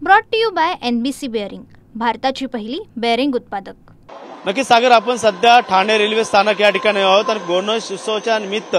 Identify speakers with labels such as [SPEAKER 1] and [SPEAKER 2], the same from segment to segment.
[SPEAKER 1] Brought to you by NBC bearing, भारताची पहिली bearing उत्पादक।
[SPEAKER 2] नक्कीच सागर, आपण सध्या ठाणे रेल्वे स्थानक या ठिकाणी आहोत आणि गणेश उत्सवाच्या निमित्त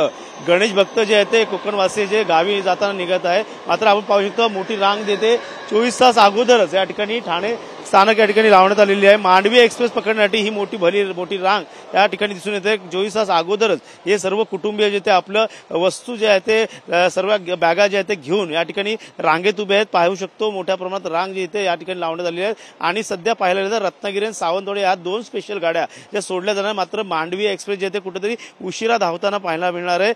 [SPEAKER 2] गणेश भक्त जे आहेत ते कोकणवासी जे गावी जाताना निघत आहे। मात्र आपण पाहू शकतो मोठी रांग देते 24 तास अगोदरच या ठिकाणी ठाणे स्थानक या ठिकाणी लावण्यात आलेली आहे। मांडवी एक्सप्रेस पकडण्यासाठी ही मोठी रांग या ठिकाणी दिसून येते। 24 तास अगोदरच हे सर्व कुटुंबीय जे ते आपलं वस्तू जे आहे ते सर्व बॅगा जे आहेत ते घेऊन या ठिकाणी रांगेत उभे आहेत। पाहू शकतो मोठ्या प्रमाणात रांग जी इथे या ठिकाणी लावण्यात आलेली आहे आणि सध्या पाहायला गेलं तर रत्नागिरी आणि सावंतवाडी या दोन स्पेशल गाड्या ज्या सोडल्या जाणार, मात्र मांडवी एक्सप्रेस जे ते कुठेतरी उशिरा धावताना पाहायला मिळणार आहे।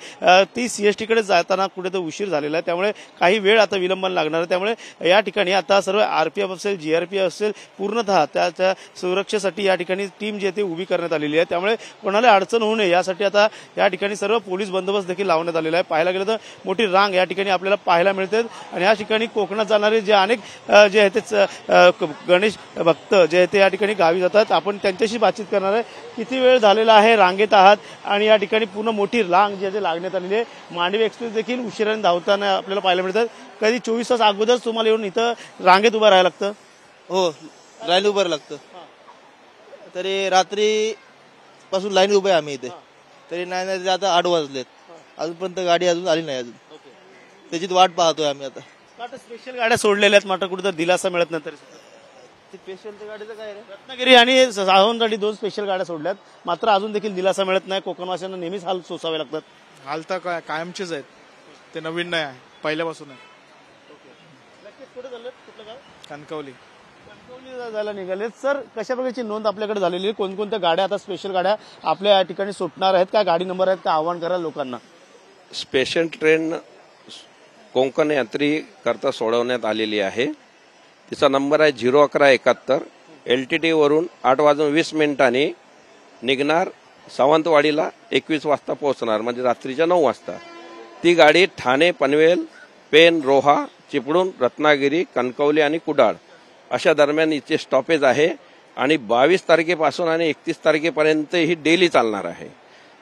[SPEAKER 2] ती CST कडे जाताना कुठेतरी उशीर झालेला आहे, त्यामुळे काही वेळ आता विलंबन लागणार आहे। त्यामुळे या ठिकाणी आता सर्व RPF असेल GRPF असेल पूर्णतः त्या सुरक्षेसाठी या ठिकाणी टीम जी ते उभी करण्यात आलेली आहे। त्यामुळे कोणाला अडचण होऊ नये यासाठी आता या ठिकाणी सर्व पोलीस बंदोबस्त देखील लावण्यात आलेला आहे। पाहायला गेलं तर मोठी रांग या ठिकाणी आपल्याला पाहायला मिळते आणि या ठिकाणी कोकणात जाणारे जे अनेक जे आहे ते गणेश भक्त जे आहे ते या ठिकाणी गावी जातात। आपण त्यांच्याशी बातचीत करणार आहे। किती वेळ झालेला आहे रांगेत आहात आणि या ठिकाणी पूर्ण मोठी रांग जी आहे लागण्यात आलेली आहे। मांडवी एक्सप्रेस देखील उशिराने धावताना आपल्याला पाहायला मिळतात। कधी 24 तास अगोदर तुम्हाला येऊन इथं रांगेत उभं राहायला लागतं?
[SPEAKER 3] हो, लाईन उभं लागतं। तरी रात्री पासून लाईन उभे आम्ही इथे, तरी नाही आता 8 वाजलेत, अजूनपर्यंत गाडी अजून आली नाही। अजून त्याचीच वाट पाहतोय आम्ही आता।
[SPEAKER 2] स्पेशल गाड्या सोडलेल्या आहेत, मात्र कुठेतरी दिलासा मिळत नाही। तरी
[SPEAKER 3] स्पेशल गाडीचं काय रे,
[SPEAKER 2] रत्नागिरी आणि सावंतवाडी दोन स्पेशल गाड्या सोडल्यात, मात्र अजून देखील दिलासा मिळत नाही। कोकणवासियांना नेहमीच हाल सोसावे लागतात।
[SPEAKER 4] हाल तर कायमचेच आहेत, ते नवीन नाही आहे, पहिल्यापासून आहे। कणकवली
[SPEAKER 2] जायला निघाले सर, कशा प्रकारची नोंद आपल्याकडे झालेली आहे? कोणकोणत्या गाड्या आता स्पेशल गाड्या आपल्या या ठिकाणी सुटणार आहेत? काय गाडी नंबर आहेत का? आव्हान करा लोकांना।
[SPEAKER 5] स्पेशल ट्रेन कोकण यात्री करता सोडवण्यात आलेली आहे। तिचा नंबर आहे 01171। LTT वरून 8:20 निघणार, सावंतवाडीला 21 वाजता पोहोचणार, म्हणजे रात्रीच्या 9 वाजता। ती गाडी ठाणे, पनवेल, पेन, रोहा, चिपळूण, रत्नागिरी, कणकवली आणि कुडाळ अशा दरम्यान इथे स्टॉपेज आहे आणि 22 तारखेपासून आणि 31 तारखेपर्यंत ही डेली चालणार आहे।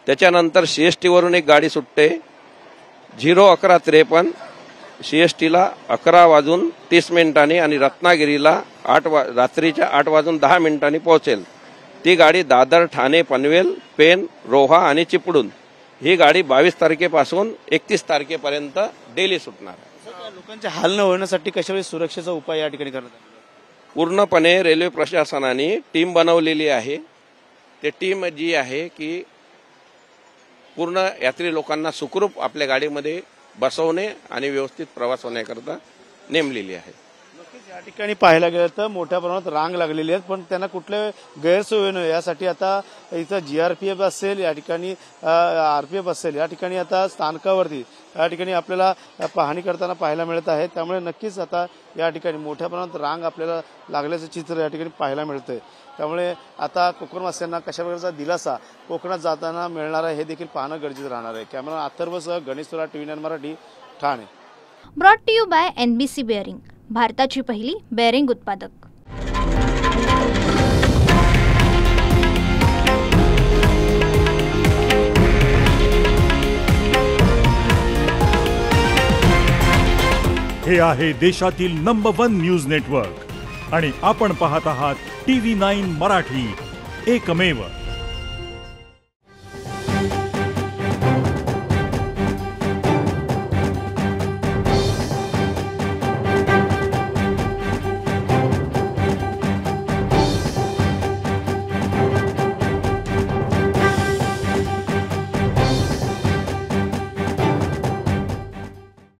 [SPEAKER 5] त्याच्यानंतर CST वरून एक गाडी सुटते 01153। CSTला 11:30 आणि रत्नागिरीला रात्रीच्या 8:10 पोहोचेल। ती गाडी दादर, ठाणे, पनवेल, पेन, रोहा आणि चिपळूण ही गाडी 22 तारखेपासून 31 तारखेपर्यंत डेली सुटणार आहे।
[SPEAKER 2] लोकांचे हाल न होण्यासाठी कशा सुरक्षेचा उपाय या ठिकाणी करण्यात आला?
[SPEAKER 5] पूर्णपणे रेल्वे प्रशासनाने टीम बनवलेली आहे। ते टीम जी आहे की पूर्ण यात्री लोकांना सुखरूप आपल्या गाडीमध्ये बसवणे आणि व्यवस्थित प्रवास होण्याकरता नेमलेली आहे।
[SPEAKER 2] या ठिकाणी पाहायला गेलं तर मोठ्या प्रमाणात रांग लागलेली आहे, पण त्यांना कुठले गैरसोय नये यासाठी आता इथं GRPF असेल, या ठिकाणी RPF असेल, या ठिकाणी आता स्थानकावरती या ठिकाणी आपल्याला पाहणी करताना पाहायला मिळत आहे। त्यामुळे नक्कीच आता या ठिकाणी मोठ्या प्रमाणात रांग आपल्याला लागल्याचं चित्र या ठिकाणी पाहायला मिळतंय। त्यामुळे आता कोकणवासियांना कशा प्रकारचा दिलासा कोकणात जाताना मिळणार आहे हे देखील पाहणं गरजेचं राहणार आहे। कॅमेरा अथर्वसह गणेश तुरा, TV9 Marathi, Thane.
[SPEAKER 1] Brought to you by NBC bearing, भारताची पहिली बेअरिंग उत्पादक।
[SPEAKER 6] हे आहे देशातील नंबर 1 न्यूज नेटवर्क आणि आपण पाहत आहात TV9 मराठी, एकमेव।